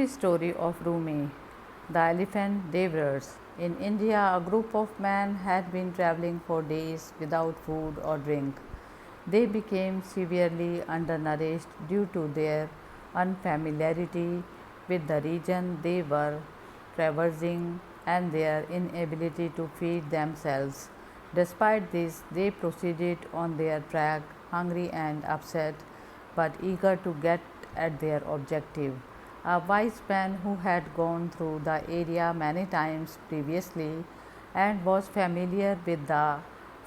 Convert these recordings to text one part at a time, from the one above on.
Happy story of Rumi, the elephant Devrars. In India, a group of men had been traveling for days without food or drink. They became severely undernourished due to their unfamiliarity with the region they were traversing and their inability to feed themselves. Despite this, they proceeded on their track, hungry and upset, but eager to get at their objective. A wise man who had gone through the area many times previously and was familiar with the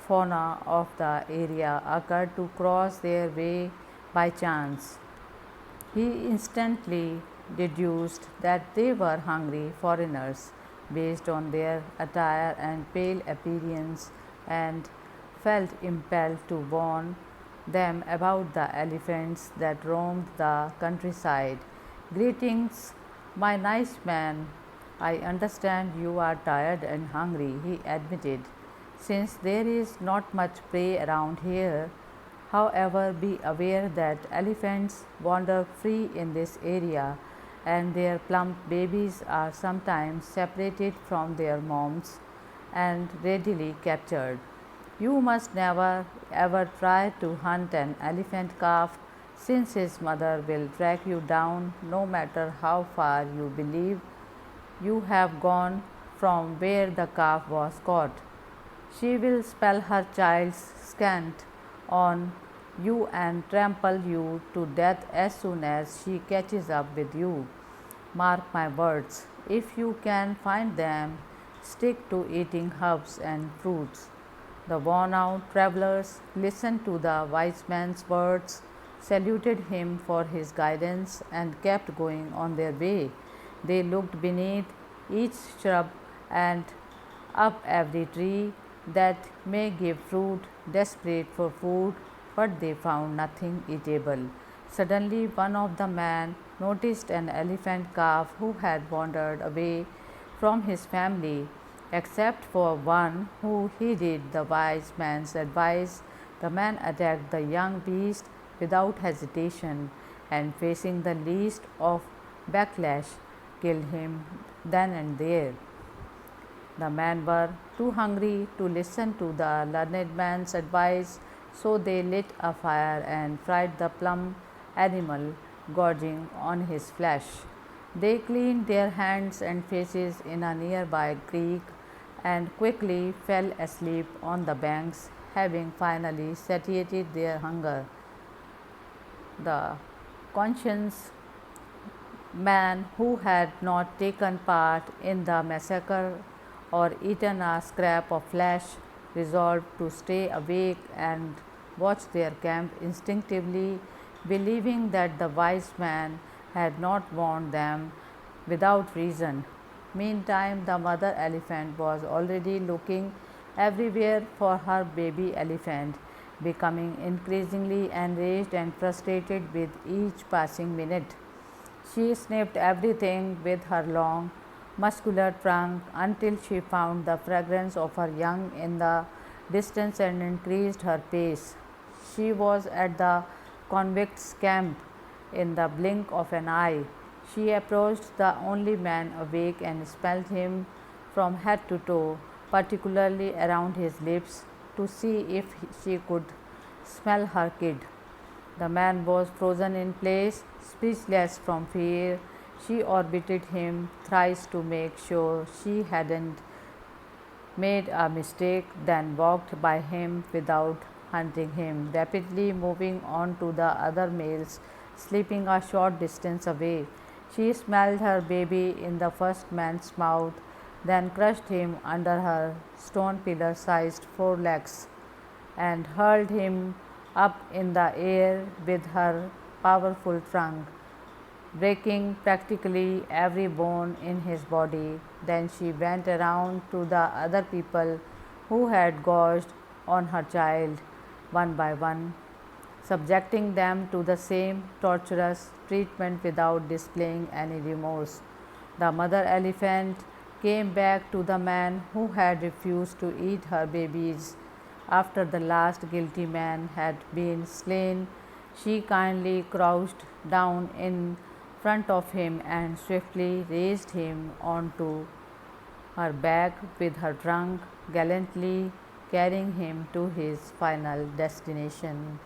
fauna of the area occurred to cross their way by chance. He instantly deduced that they were hungry foreigners based on their attire and pale appearance and felt impelled to warn them about the elephants that roamed the countryside. Greetings, my nice man. I understand you are tired and hungry, he admitted. Since there is not much prey around here, however, be aware that elephants wander free in this area and their plump babies are sometimes separated from their moms and readily captured. You must never ever try to hunt an elephant calf since his mother will track you down no matter how far you believe you have gone from where the calf was caught. She will spell her child's scent on you and trample you to death as soon as she catches up with you. Mark my words, if you can find them, stick to eating herbs and fruits. The worn out travelers listened to the wise man's words, saluted him for his guidance, and kept going on their way. They looked beneath each shrub and up every tree that may give fruit, desperate for food, but they found nothing eatable. Suddenly, one of the men noticed an elephant calf who had wandered away from his family. Except for one who heeded the wise man's advice, the man attacked the young beast without hesitation and, facing the least of backlash, killed him then and there. The men were too hungry to listen to the learned man's advice, so they lit a fire and fried the plump animal, gorging on his flesh. They cleaned their hands and faces in a nearby creek and quickly fell asleep on the banks, having finally satiated their hunger. The conscious man who had not taken part in the massacre or eaten a scrap of flesh resolved to stay awake and watch their camp instinctively, believing that the wise man had not warned them without reason. Meantime, the mother elephant was already looking everywhere for her baby elephant, becoming increasingly enraged and frustrated with each passing minute. She sniffed everything with her long, muscular trunk until she found the fragrance of her young in the distance and increased her pace. She was at the convicts' camp in the blink of an eye. She approached the only man awake and smelled him from head to toe, particularly around his lips, to see if she could smell her kid. The man was frozen in place, speechless from fear. She orbited him thrice to make sure she hadn't made a mistake, then walked by him without hunting him, rapidly moving on to the other males sleeping a short distance away. She smelled her baby in the first man's mouth, then crushed him under her stone pillar sized forelegs and hurled him up in the air with her powerful trunk, breaking practically every bone in his body. Then she went around to the other people who had gorged on her child one by one, subjecting them to the same torturous treatment without displaying any remorse. The mother elephant came back to the man who had refused to eat her babies after the last guilty man had been slain. She kindly crouched down in front of him and swiftly raised him onto her back with her trunk, gallantly carrying him to his final destination.